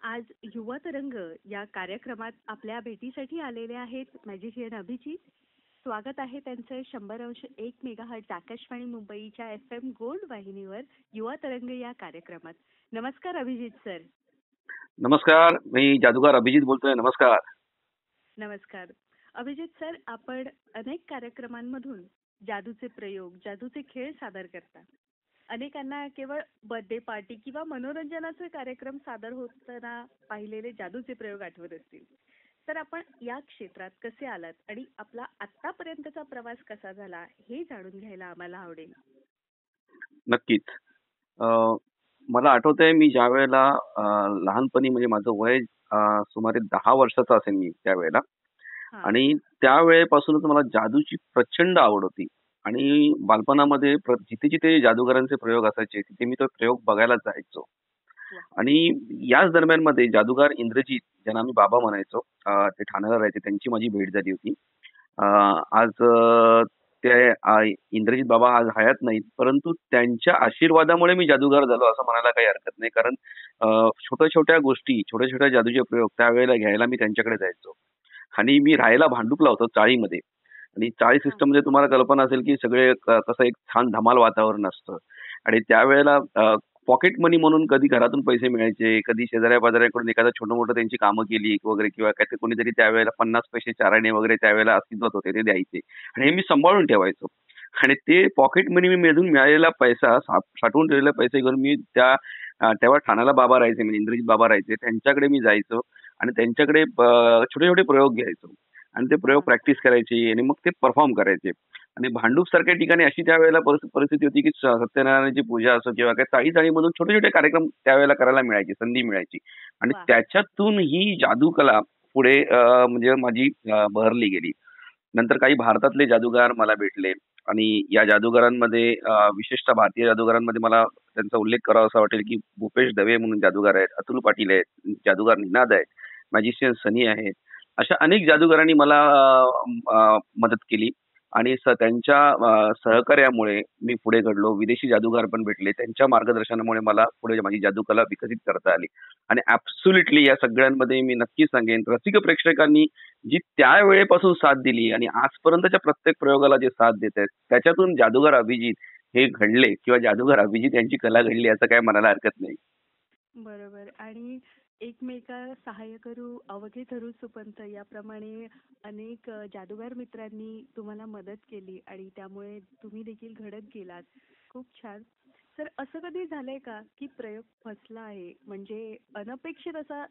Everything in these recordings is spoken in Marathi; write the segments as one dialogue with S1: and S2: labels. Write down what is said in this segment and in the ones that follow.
S1: आज युवा तरंग या कार्यक्रमात आपल्या भेटीसाठी आलेले आहेत मॅजिशियन अभिजित. स्वागत आहे त्यांचं 100.1 मेगाहर्ट्झ आकाशवाणी मुंबईच्या FM गोल्ड वाहिनीवर युवा तरंग या कार्यक्रमात. नमस्कार अभिजित सर.
S2: नमस्कार, मी जादूगार अभिजित बोलतोय. नमस्कार.
S1: नमस्कार अभिजित सर. आपण अनेक कार्यक्रमांमधून जादूचे प्रयोग, जादूचे खेळ सादर करता. अनेकांना केवळ बर्थडे पार्टी किंवा मनोरंजनाचे कार्यक्रम सादर होताना पाहिलेले जादूचे प्रयोग आठवत असतील. तर आपण या क्षेत्रात कसे आलात आणि आपला आतापर्यंतचा प्रवास कसा झाला हे जाणून घ्यायला आम्हाला आवडेल.
S2: नक्कीच. अ, मला आठवतंय मी ज्या वेळेला लहानपणी म्हणजे माझं वय सुमारे 10 वर्षाचं असेल मी त्यावेळेला
S1: हा.
S2: आणि त्यावेळेपासूनच मला जादूची प्रचंड आवड होती आणि बालपणामध्ये जिथे-जिथे जादूगारांचे प्रयोग असायचे तिथे मी तो प्रयोग बघायला जायचो.
S1: वा.
S2: आणि याच दरम्यानमध्ये जादूगार इंद्रजित ज्यांना आम्ही बाबा म्हणायचो, ते ठाण्याला राहायचे, त्यांची माझी भेट झाली होती. आज ते इंद्रजित बाबा आज हयात नाहीत, परंतु त्यांच्या आशीर्वादामुळे मी जादूगार झालो असं म्हणायला काही हरकत नाही. कारण छोट्या-छोट्या गोष्टी, छोट्या-छोट्या जादूचे प्रयोग त्यावेळेला घ्यायला मी त्यांच्याकडे जायचो. आणि मी राहायला भांडुपला होतो चाळीमध्ये. आणि चाळी
S1: हा.
S2: सिस्टममध्ये तुम्हाला कल्पना असेल की सगळे कसं एक छान धमाल वातावरण असतं. आणि त्यावेळेला पॉकेट मनी म्हणून कधी घरातून पैसे मिळायचे, कधी शेजाऱ्या-पाजाऱ्याकडून एखादं छोटं-मोठं त्यांची कामं केली वगैरे किंवा काहीतरी कोणीतरी त्यावेळेला 50 पैसे चाराणे वगैरे त्यावेळेला अस्तित्वात होते, ते द्यायचे. आणि हे मी सांभाळून ठेवायचो. आणि ते पॉकेट मनी मी मिळालेला पैसा साठवून ठेवलेले पैसे घेऊन मी तेव्हा ठाण्याला बाबा राहायचे, म्हणजे इंद्रजित बाबा राहायचे, त्यांच्याकडे मी जायचो आणि त्यांच्याकडे छोटे-छोटे प्रयोग घ्यायचो. आणि ते प्रयोग
S1: हा.
S2: प्रॅक्टिस करायची आणि मग ते परफॉर्म करायचे. आणि भांडूप सारख्या ठिकाणी अशी त्यावेळेला परिस्थिती होती की सत्यनारायणाची पूजा असो किंवा काही चाळीमधून छोटे-छोटे कार्यक्रम त्यावेळेला करायला मिळायचे, संधी मिळायची. आणि
S1: वा.
S2: त्याच्यातून ही जादू कला पुढे म्हणजे माझी बहरली गेली. नंतर काही भारतातले जादूगार मला भेटले आणि या जादूगारांमध्ये विशेषतः भारतीय जादूगारांमध्ये मला त्यांचा उल्लेख करावासा वाटेल की भूपेश दवे म्हणून जादूगार आहेत, अतुल पाटील आहेत, जादूगार निनाद आहेत, मॅजिशियन सनी आहेत. अशा अनेक जादूगारांनी मला मदत केली आणि त्यांच्या सहकार्यामुळे मी पुढे घडलो. विदेशी जादूगार पण भेटले. त्यांच्या मार्गदर्शनामुळे मला पुढे माझी जादूकला विकसित करता आली. आणि ॲब्सोल्युटली या सगळ्यांमध्ये मी नक्की सांगेन, रसिक प्रेक्षकांनी जी त्यावेळेपासून साथ दिली आणि आजपर्यंतच्या प्रत्येक प्रयोगाला जे साथ देत आहेत, त्याच्यातून जादूगार अभिजित हे घडले किंवा जादूगार अभिजित यांची कला घडली असं काय म्हणायला हरकत नाही.
S1: बरोबर. आणि एकमेका सहाय्य करू अवघे धरू सुपंथ याप्रमाणे अनेक जादूगार मित्रांनी तुम्हाला मदत केली आणि त्यामुळे तुम्ही देखील घडत गेलात. खूप छान. सर, असं कधी झालंय का की प्रयोग फसला आहे, म्हणजे अनपेक्षित असा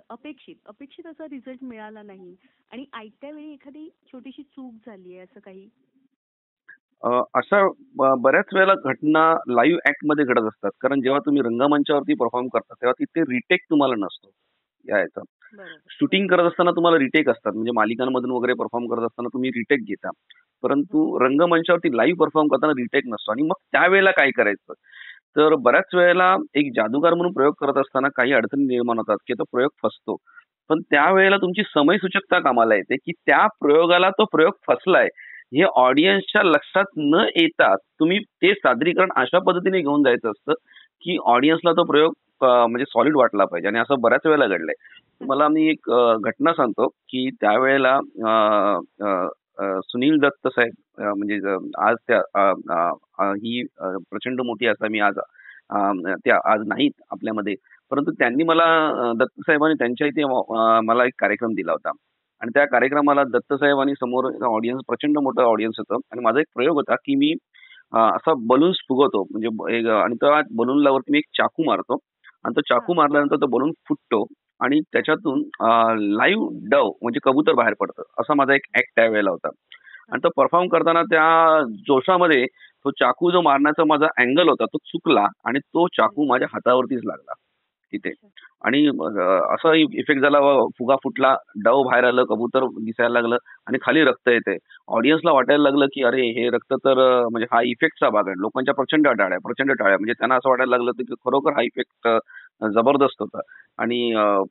S1: अपेक्षित असा रिझल्ट मिळाला नाही आणि ऐकत्या वेळी एखादी छोटीशी चूक झाली आहे असं काही?
S2: अशा बऱ्याच वेळेला घटना लाईव्ह ॲक्टमध्ये घडत असतात. कारण जेव्हा तुम्ही रंगमंचावरती परफॉर्म करता, तेव्हा तिथे रिटेक तुम्हाला नसतो यायचा.
S1: बरोबर.
S2: शूटिंग करत असताना तुम्हाला रिटेक असतात. म्हणजे मालिकांमधून वगैरे परफॉर्म करत असताना तुम्ही रिटेक घेता. परंतु
S1: हम्म.
S2: रंगमंचावरती लाईव्ह परफॉर्म करताना रिटेक नसतो. आणि मग त्यावेळेला काय करायचं? तर बऱ्याच वेळेला एक जादूगार म्हणून प्रयोग करत असताना काही अडचणी निर्माण होतात की तो प्रयोग फसतो. पण त्यावेळेला तुमची समयसूचकता कामाला येते की त्या प्रयोगाला तो प्रयोग फसलाय हे ऑडियन्सच्या लक्षात न येता तुम्ही ते सादरीकरण अशा पद्धतीने घेऊन जायचं असतं की ऑडियन्सला तो प्रयोग म्हणजे सॉलिड वाटला पाहिजे. आणि असं बऱ्याच वेळेला घडलंय. तुम्हाला मी एक घटना सांगतो की त्यावेळेला सुनील दत्त साहेब म्हणजे आज त्या ही प्रचंड मोठी असामी आज त्या आज नाहीत आपल्यामध्ये. परंतु त्यांनी मला दत्त साहेबांनी त्यांच्या इथे मला एक कार्यक्रम दिला होता. आणि त्या कार्यक्रमाला दत्त साहेबांनी समोर ऑडियन्स, प्रचंड मोठं ऑडियन्स होतं आणि माझा एक प्रयोग होता की मी असा बलून्स फुगवतो, म्हणजे आणि त्या बलूनला वरती मी एक चाकू मारतो आणि तो
S1: हा.
S2: चाकू मारल्यानंतर तो बलून फुटतो आणि त्याच्यातून लाईव्ह डव म्हणजे कबूतर बाहेर पडतं. असा माझा एक ऍक्ट त्यावेळेला होता. आणि तो परफॉर्म करताना त्या जोशामध्ये तो चाकू जो मारण्याचा माझा अँगल होता तो चुकला आणि तो चाकू माझ्या हातावरतीच लागला तिथे.
S1: अच्छा.
S2: आणि असा इफेक्ट झाला, फुगा फुटला, डव बाहेर आलं, कबूतर दिसायला लागलं आणि खाली रक्त येते. ऑडियन्सला वाटायला लागलं की अरे हे रक्त तर म्हणजे हा इफेक्टचा भाग आहे. लोकांच्या प्रचंड टाळ्या, म्हणजे त्यांना असं वाटायला लागलं की खरोखर हा इफेक्ट जबरदस्त होता. आणि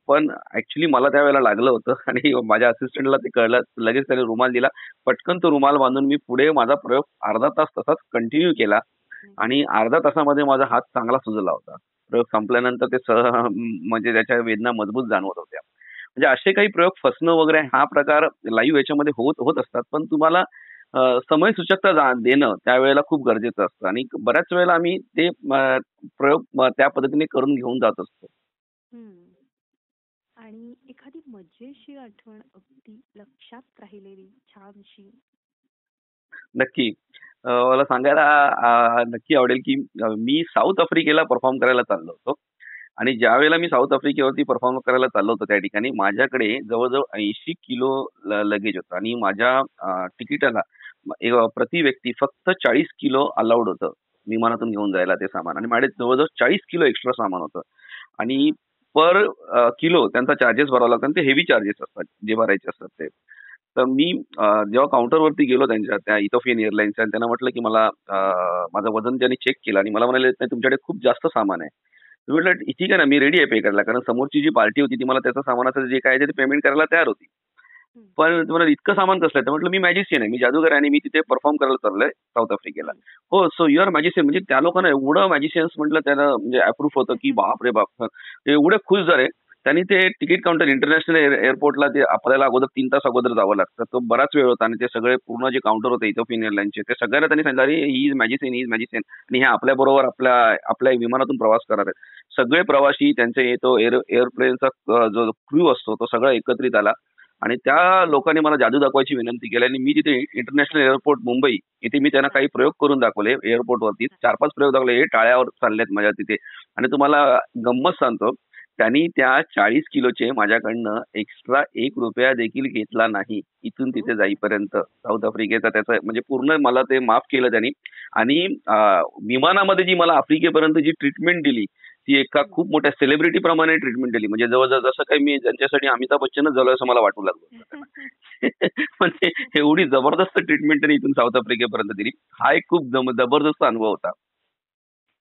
S2: पण ऍक्च्युली मला त्यावेळेला लागलं होतं आणि माझ्या असिस्टंटला ते कळलं. लगेच त्याने रुमाल दिला. पटकन तो रुमाल बांधून मी पुढे माझा प्रयोग अर्धा तास तसाच कंटिन्यू केला
S1: हम्म.
S2: आणि अर्ध्या तासामध्ये माझा हात चांगला सुजला होता. प्रयोग संपल्यानंतर ते म्हणजे त्याच्या वेदना मजबूत जाणवत होत्या. म्हणजे असे काही प्रयोग फसणं वगैरे हा प्रकार लाईव्ह याच्यामध्ये होत होत असतात. पण तुम्हाला समयसूचकता देणं त्यावेळेला खूप गरजेचं असतं आणि बऱ्याच वेळेला आम्ही ते प्रयोग त्या पद्धतीने करून घेऊन जात असतो.
S1: हम्म. आणि एखादी मजेशीर आठवण अगदी लक्षात राहिलेली छानशी.
S2: नक्की. मला सांगायला नक्की आवडेल, की मी साऊथ आफ्रिकेला परफॉर्म करायला चाललो होतो आणि ज्यावेळेला मी साऊथ आफ्रिकेवरती परफॉर्म करायला चाललो होतो त्या ठिकाणी माझ्याकडे जवळ-जवळ 80 किलो लगेज होतं आणि माझ्या तिकिटाला प्रति व्यक्ती फक्त 40 किलो अलाउड होतं विमानातून घेऊन जायला ते सामान आणि माझ्याकडे जवळ-जवळ 40 किलो एक्स्ट्रा सामान होतं आणि
S1: हा.
S2: पर किलो त्यांचा चार्जेस भरावा लागतो आणि ते हेवी चार्जेस असतात जे भरायचे असतात ते. तर मी जेव्हा काउंटरवरती गेलो त्यांच्या त्या इथोपियन एअरलाईन्सच्या आणि त्यांना म्हटलं की मला माझं वजन त्यांनी चेक केलं आणि मला म्हणाले नाही तुमच्याकडे खूप जास्त सामान आहे. मी म्हटलं ठीक आहे ना मी रेडी आहे पे करायला कारण समोरची जी पार्टी होती ती मला त्याचं सामानाचं जे काय आहे ते पेमेंट करायला तयार होती.
S1: हम्म.
S2: पण तुम्हाला इतकं सामान कसलं आहे? तर म्हटलं मी मॅजिशियन आहे. मी जादूगार आहे आणि मी तिथे परफॉर्म करायला चाललोय साऊथ आफ्रिकेला.
S1: हम्म.
S2: हो, सो यू आर मॅजिशियन म्हणजे त्या लोकांना एवढं मॅजिशियन्स म्हटलं त्यांना म्हणजे अप्रूव्ह होतं की बाप रे बाप! ते एवढे खुश झाले. त्यांनी ते तिकीट काउंटर इंटरनॅशनल एअरपोर्टला ते आपल्याला अगोदर 3 तास अगोदर जावं लागतं. तो बराच वेळ होता आणि ते सगळे पूर्ण जे काउंटर होते इथिओपियन एअरलाईन्सचे ते सगळ्यांना त्यांनी सांगितलं, "अरे he is magician, he is magician" आणि हे आपल्याबरोबर आपल्या आपल्या विमानातून प्रवास करणार आहेत. सगळे प्रवासी त्यांचे तो एअरप्लेनचा जो क्रू असतो तो सगळा एकत्रित आला आणि त्या लोकांनी मला जादू दाखवायची विनंती केली आणि मी तिथे इंटरनॅशनल एअरपोर्ट मुंबई इथे मी त्यांना
S1: हा.
S2: काही प्रयोग करून दाखवले एअरपोर्टवरती 4-5 प्रयोग दाखवले. हे टाळ्यावर चाललेत माझ्या तिथे आणि तुम्हाला गंमत सांगतो त्यांनी त्या 40 किलोचे माझ्याकडनं एक्स्ट्रा ₹1 देखील घेतला नाही. इथून
S1: हो.
S2: तिथे जाईपर्यंत साऊथ आफ्रिकेचा त्याचं म्हणजे पूर्ण मला ते माफ केलं त्यांनी आणि विमानामध्ये जी मला आफ्रिकेपर्यंत जी ट्रीटमेंट दिली, ती एका
S1: हम्म.
S2: खूप मोठ्या सेलिब्रिटी प्रमाणे ट्रीटमेंट दिली. म्हणजे जवळ-जवळ जसं काही मी त्यांच्यासाठी अमिताभ बच्चनच झालोय असं मला वाटू लागलं होतं. म्हणजे एवढी जबरदस्त ट्रीटमेंट त्यांनी इथून साऊथ आफ्रिकेपर्यंत दिली. हा एक खूप जबरदस्त अनुभव होता.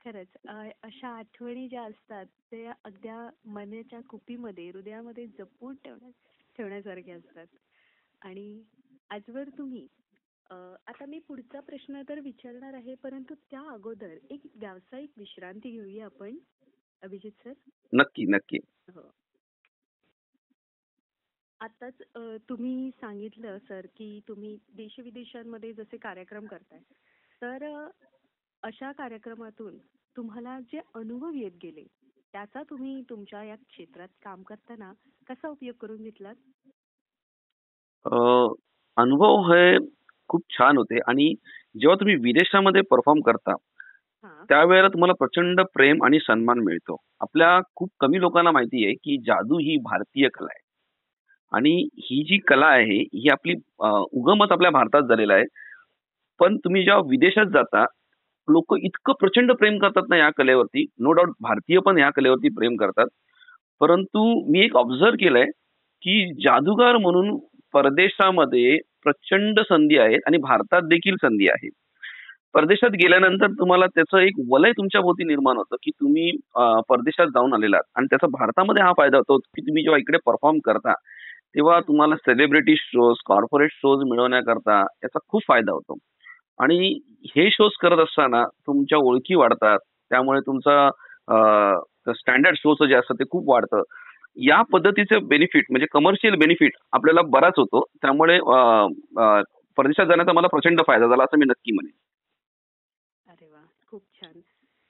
S1: खरंच अशा आठवणी ज्या असतात त्या अगद्या मनाच्या कुपीमध्ये हृदयामध्ये जपून ठेवण्यासारख्या असतात. आणि आजवर तुम्ही आता मी पुढचा प्रश्न तर विचारणार आहे परंतु त्या अगोदर एक व्यावसायिक विश्रांती घेऊया आपण. अभिजित सर.
S2: नक्की, नक्की.
S1: हो. आताच तुम्ही सांगितलं सर की तुम्ही देशविदेशांमध्ये जसे कार्यक्रम करताय तर अशा कार्यक्रमातून तुम्हाला जे अनुभव येत गेले त्याचा तुम्ही तुमच्या या क्षेत्रात काम करताना कसा उपयोग करून घेतलात?
S2: अ, अनुभव हे खूप छान होते आणि जेव्हा तुम्ही विदेशामध्ये परफॉर्म करता,
S1: हा.
S2: त्यावेळेला तुम्हाला प्रचंड प्रेम आणि सन्मान मिळतो. आपल्या खूप कमी लोकांना माहिती आहे, की जादू ही भारतीय कला आहे आणि ही जी कला आहे, ही आपली उगमच आपल्या भारतात झालेला आहे. पण तुम्ही जेव्हा विदेशात जाता, लोकं इतकं प्रचंड प्रेम करतात ना या कलेवरती, नो डाउट भारतीय पण या कलेवरती प्रेम करतात. परंतु मी एक ऑब्झर्व्ह केलंय, की जादूगार म्हणून परदेशामध्ये प्रचंड संधी आहेत आणि भारतात देखील संधी आहे. परदेशात गेल्यानंतर तुम्हाला त्याचं एक वलय तुमच्या भोवती निर्माण होतं, की तुम्ही परदेशात जाऊन आलेलात आणि त्याचा भारतामध्ये हा फायदा होतो, की तुम्ही जेव्हा इकडे परफॉर्म करता, तेव्हा
S1: हं.
S2: तुम्हाला सेलिब्रिटी शोज, कॉर्पोरेट शोज मिळवण्याकरता याचा खूप फायदा होतो. आणि हे शोज करत असताना तुमच्या ओळखी वाढतात. त्यामुळे तुमचा स्टँडर्ड शोचं जे असतं ते खूप वाढतं. या पद्धतीचे बेनिफिट म्हणजे कमर्शियल बेनिफिट आपल्याला बराच होतो. त्यामुळे अ, अ, परदेशात जाण्याचा मला प्रचंड फायदा झाला असं मी नक्की म्हणेन.
S1: अरे वा, खूप छान.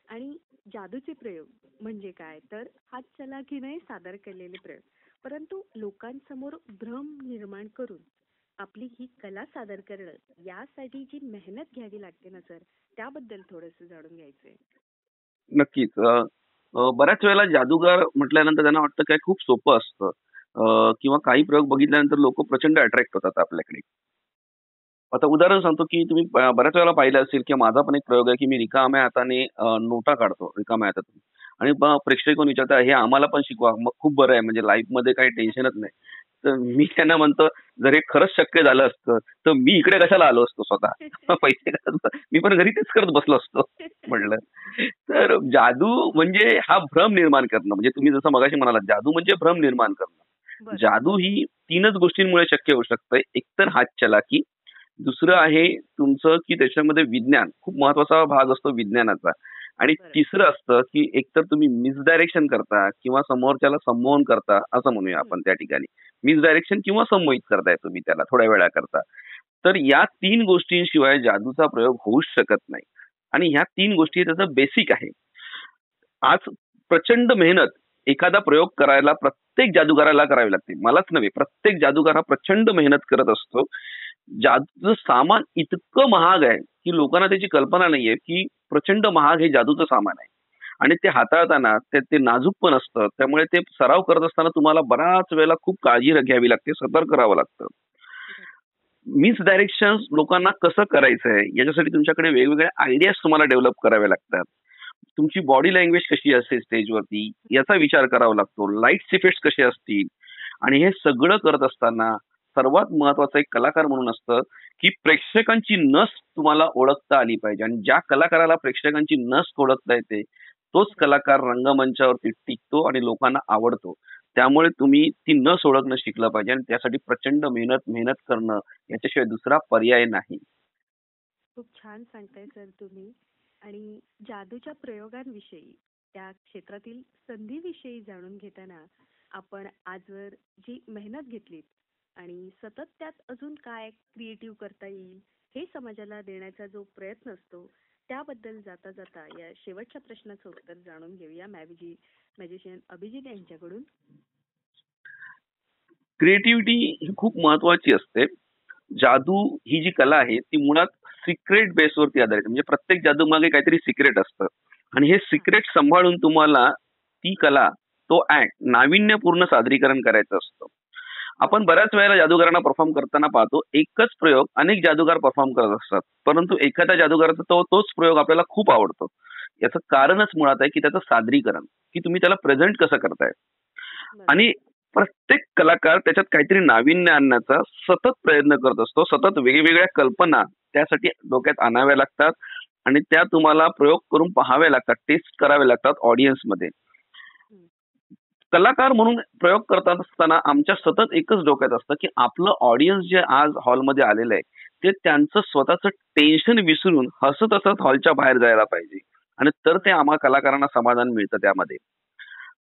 S1: आणि जादूचे प्रयोग म्हणजे काय तर हातचलाखीने सादर केलेले प्रयोग परंतु लोकांसमोर भ्रम निर्माण करून आपली ही कला सादर करणं यासाठी जी मेहनत घ्यावी लागते ना सर त्याबद्दल थोडंसं जाणून घ्यायचंय.
S2: नक्कीच. अ, अ, बऱ्याच वेळेला जादूगार म्हटल्यानंतर त्यांना वाटतं काय खूप सोपं असतं. किंवा काही प्रयोग बघितल्यानंतर लोकं प्रचंड अट्रॅक्ट होतात आपल्याकडे. आता उदाहरण सांगतो, की तुम्ही बऱ्याच वेळेला पाहिलं असेल, की माझा पण एक प्रयोग आहे, की मी रिकाम्या हाताने नोटा काढतो रिकाम्या हातातून आणि मग प्रेक्षक येऊन विचारतात, "हे आम्हाला पण शिकवा." मग खूप बरं आहे म्हणजे लाईफमध्ये काही टेन्शनच नाही. तर मी त्यांना म्हणतो, "जर हे खरंच शक्य झालं असतं, तर मी इकडे कशाला आलो असतो स्वतः? पैसे मी पण घरी तेच करत बसलो असतो." म्हटलं. तर जादू म्हणजे हा भ्रम निर्माण करणं. म्हणजे तुम्ही जसं मगाशी म्हणालात, जादू म्हणजे भ्रम निर्माण करणं.
S1: बरोबर.
S2: जादू ही 3च गोष्टींमुळे शक्य होऊ शकते. एकतर हातचलाकी, दुसरं आहे तुमचं, की त्याच्यामध्ये विज्ञान खूप महत्वाचा भाग असतो विज्ञानाचा. आणि
S1: बरोबर.
S2: तिसरं असतं की एकतर तुम्ही मिसडायरेक्शन करता किंवा समोरच्याला संमोहन करता असं म्हणूया
S1: हं.
S2: आपण त्या ठिकाणी. मिसडायरेक्शन किंवा संमोहित करताय तुम्ही त्याला थोड्या वेळाकरता. तर या 3 गोष्टींशिवाय जादूचा प्रयोग होऊच शकत नाही. आणि ह्या 3 गोष्टी त्याचं बेसिक आहे. आज प्रचंड मेहनत एखादा प्रयोग करायला प्रत्येक जादूगाराला करावी लागते. मलाच नव्हे, प्रत्येक जादूगार हा प्रचंड मेहनत करत असतो. जादूचं सामान इतकं महाग आहे, की लोकांना त्याची कल्पना नाहीये, की प्रचंड महाग हे जादूचं सामान आहे. आणि ते हाताळताना ते नाजूक पण असतं. त्यामुळे ते सराव करत असताना तुम्हाला बऱ्याच वेळेला खूप काळजी घ्यावी लागते, सतर्क राहावं लागतं.
S1: बरोबर.
S2: मिसडायरेक्शन लोकांना कसं करायचंय याच्यासाठी तुमच्याकडे वेगवेगळ्या आयडियाज तुम्हाला डेव्हलप कराव्या लागतात. तुमची बॉडी लँग्वेज कशी असते स्टेजवरती याचा विचार करावा लागतो. लाईट्स इफेक्ट्स कसे असतील आणि हे सगळं करत असताना सर्वात महत्वाचं एक कलाकार म्हणून असतं, की प्रेक्षकांची नस तुम्हाला ओळखता आली पाहिजे आणि ज्या कलाकाराला प्रेक्षकांची नस ओळखता येते, तोच
S1: बरोबर.
S2: कलाकार रंगमंचावरती टिकतो आणि लोकांना आवडतो. त्यामुळे तुम्ही ती नस ओळखणं शिकलं पाहिजे आणि त्यासाठी प्रचंड मेहनत करणं याच्याशिवाय दुसरा पर्याय नाही.
S1: खूप छान सांगताय सर तुम्ही. आणि जादूच्या प्रयोगांविषयी, त्या क्षेत्रातील संधीविषयी जाणून घेताना आपण आजवर जी मेहनत घेतलीत आणि सतत त्यात अजून काय क्रिएटिव्ह करता येईल हे समाजाला देण्याचा जो प्रयत्न असतो, त्याबद्दल जाता जाता या शेवटच्या प्रश्नाचं उत्तर जाणून घेऊया मॅजिशियन अभिजित यांच्याकडून.
S2: क्रिएटिव्हिटी ही खूप महत्वाची असते. जादू ही जी कला आहे ती मुळात सिक्रेट बेसवरती आधारित आहे. म्हणजे प्रत्येक जादू मागे काहीतरी सिक्रेट असतं आणि हे
S1: हां.
S2: सिक्रेट सांभाळून तुम्हाला ती कला, तो ऍक्ट नाविन्यपूर्ण सादरीकरण करायचं असतं. आपण
S1: बरोबर.
S2: बऱ्याच वेळेला जादूगारांना परफॉर्म करताना पाहतो एकच प्रयोग अनेक जादूगार परफॉर्म करत असतात, परंतु एखाद्या जादूगाराचा तोच प्रयोग आपल्याला खूप आवडतो. याचं कारणच मुळात आहे की त्याचं सादरीकरण, की तुम्ही त्याला प्रेझेंट कसं करताय.
S1: बरोबर.
S2: आणि प्रत्येक कलाकार त्याच्यात काहीतरी नाविन्य आणण्याचा सतत प्रयत्न करत असतो. सतत वेगवेगळ्या कल्पना त्यासाठी डोक्यात आणाव्या लागतात आणि त्या तुम्हाला प्रयोग करून पाहाव्या लागतात, टेस्ट कराव्या लागतात ऑडियन्समध्ये.
S1: हं.
S2: कलाकार म्हणून प्रयोग करत असताना आमच्या सतत एकच डोक्यात असतं, की आपलं ऑडियन्स जे आज हॉलमध्ये आलेलं आहे, ते त्यांचं स्वतःचं टेन्शन विसरून हसत-हसत हॉलच्या बाहेर जायला पाहिजे आणि तर ते आम्हा कलाकारांना समाधान मिळतं त्यामध्ये.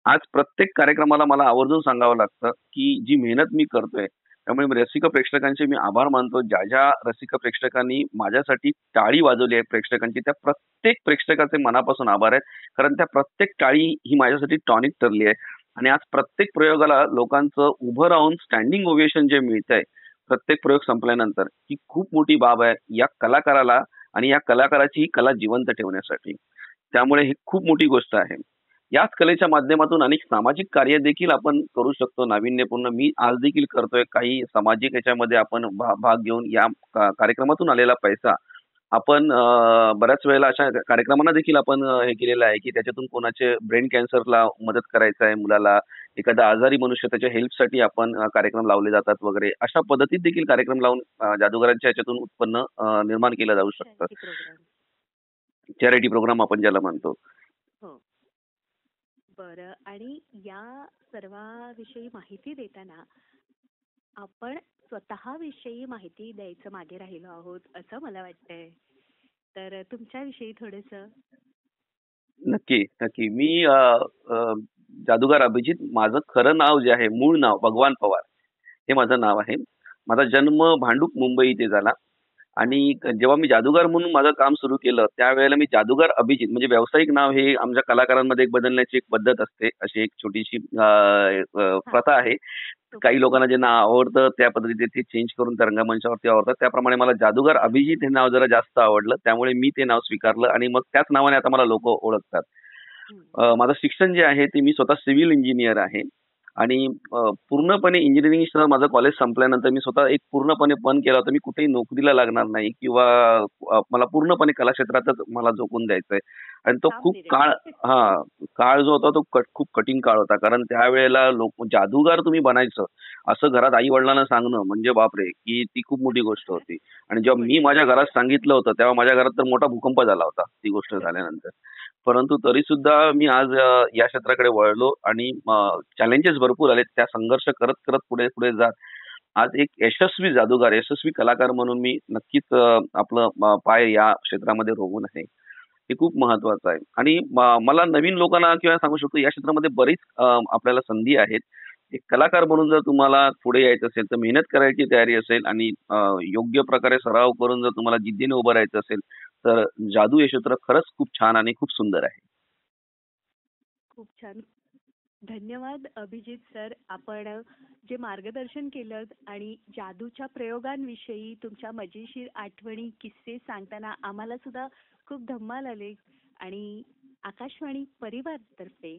S2: आज प्रत्येक कार्यक्रमाला मला आवर्जून सांगावं लागतं, की जी मेहनत मी करतोय, त्यामुळे रसिक प्रेक्षकांचे मी आभार मानतो. ज्या रसिक प्रेक्षकांनी माझ्यासाठी टाळी वाजवली आहे प्रेक्षकांची, त्या प्रत्येक प्रेक्षकाचे मनापासून आभार आहेत. कारण त्या प्रत्येक टाळी ही माझ्यासाठी टॉनिक ठरली आहे आणि आज प्रत्येक प्रयोगाला लोकांचं उभं राहून स्टँडिंग ओव्हेशन जे मिळतंय, प्रत्येक प्रयोग संपल्यानंतर, ही खूप मोठी बाब आहे या कलाकाराला आणि या कलाकाराची ही कला जिवंत ठेवण्यासाठी. त्यामुळे ही खूप मोठी गोष्ट आहे. याच कलेच्या माध्यमातून अनेक सामाजिक कार्य देखील आपण करू शकतो नाविन्यपूर्ण. मी आज देखील करतोय काही सामाजिक याच्यामध्ये आपण भाग घेऊन या कार्यक्रमातून आलेला पैसा आपण बऱ्याच वेळेला अशा कार्यक्रमांना देखील आपण हे केलेलं आहे, की त्याच्यातून कोणाचे ब्रेन कॅन्सरला मदत करायचं आहे मुलाला, एखादा आजारी मनुष्य त्याच्या हेल्पसाठी आपण कार्यक्रम लावले जातात वगैरे. अशा पद्धतीत देखील कार्यक्रम लावून जादूगारांच्या ह्याच्यातून उत्पन्न निर्माण केलं जाऊ शकतं.
S1: Charity programme.
S2: चॅरिटी प्रोग्राम आपण ज्याला म्हणतो.
S1: हो. बरं. आणि या सर्वाविषयी माहिती देताना आपण स्वतःविषयी माहिती द्यायचं मागे राहिलो आहोत, असं मला वाटतंय. तर तुमच्याविषयी थोडंसं.
S2: नक्की, नक्की. मी जादूगार अभिजित माझं खरं नाव जे आहे, मूळ नाव भगवान पवार हे माझं नाव आहे. माझा जन्म भांडूप मुंबई इथे झाला आणि
S1: हां.
S2: जेव्हा मी जादूगार म्हणून माझं काम सुरू केलं, त्यावेळेला मी जादूगार अभिजित म्हणजे व्यावसायिक नाव हे आमच्या कलाकारांमध्ये एक बदलण्याची एक पद्धत असते. अशी एक छोटीशी
S1: हां.
S2: प्रथा आहे.
S1: ओके.
S2: काही लोकांना जे नाव आवडतं त्या पद्धतीने ते चेंज करून त्या रंगमंचावरती आवडतात. त्याप्रमाणे मला जादूगार अभिजित हे नाव जरा जास्त आवडलं. त्यामुळे मी ते नाव स्वीकारलं आणि मग त्याच नावाने आता मला लोकं ओळखतात.
S1: हं.
S2: माझं शिक्षण जे आहे ते मी स्वतः सिव्हिल इंजिनियर आहे आणि पूर्णपणे इंजिनिअरिंग माझं कॉलेज संपल्यानंतर मी स्वतः एक पूर्णपणे पण केला होता. मी कुठेही नोकरीला लागणार नाही किंवा मला पूर्णपणे कलाक्षेत्रातच मला झोकून द्यायचंय आणि तो
S1: ठाम
S2: खूप काळ
S1: निर्णय.
S2: हां, काळ जो होता तो खूप कठीण काळ होता. कारण त्यावेळेला जादूगार तुम्ही बनायचं असं घरात आई-वडिलांना सांगणं म्हणजे बापरे! की ती खूप मोठी गोष्ट होती. आणि
S1: खूप
S2: जेव्हा मी
S1: मोठी
S2: माझ्या
S1: गोष्ट
S2: घरात
S1: आहे.
S2: सांगितलं होतं, तेव्हा माझ्या घरात तर मोठा भूकंप झाला होता ती गोष्ट झाल्यानंतर. परंतु तरीसुद्धा मी आज या क्षेत्राकडे वळलो आणि चॅलेंजेस भरपूर आले. त्या संघर्ष करत पुढे जात आज एक यशस्वी जादूगार, यशस्वी कलाकार म्हणून मी नक्कीच आपलं पाय या क्षेत्रामध्ये रोवून आहे. हे खूप महत्वाचं आहे. आणि मला नवीन लोकांना किंवा सांगू शकतो या क्षेत्रामध्ये बरीच आपल्याला संधी आहेत. एक कलाकार म्हणून जर तुम्हाला पुढे यायचं असेल तर मेहनत करायची तयारी असेल आणि योग्य प्रकारे सराव करून जर तुम्हाला जिद्दीने उभं राहायचं असेल तर जादू हे क्षेत्र खरंच खूप छान आणि खूप सुंदर आहे.
S1: खूप छान. धन्यवाद अभिजित सर. आपण जे मार्गदर्शन केलं आणि जादूच्या प्रयोगांविषयी तुमच्या मजेशीर आठवणी, किस्से सांगताना आम्हाला सुद्धा खूप धम्माल आले. आणि आकाशवाणी परिवारतर्फे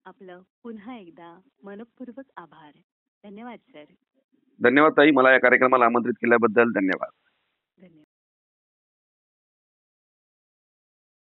S1: आपलं पुन्हा एकदा मनःपूर्वक आभार. धन्यवाद सर.
S2: धन्यवाद ताई, मला या कार्यक्रमाला आमंत्रित केल्याबद्दल धन्यवाद.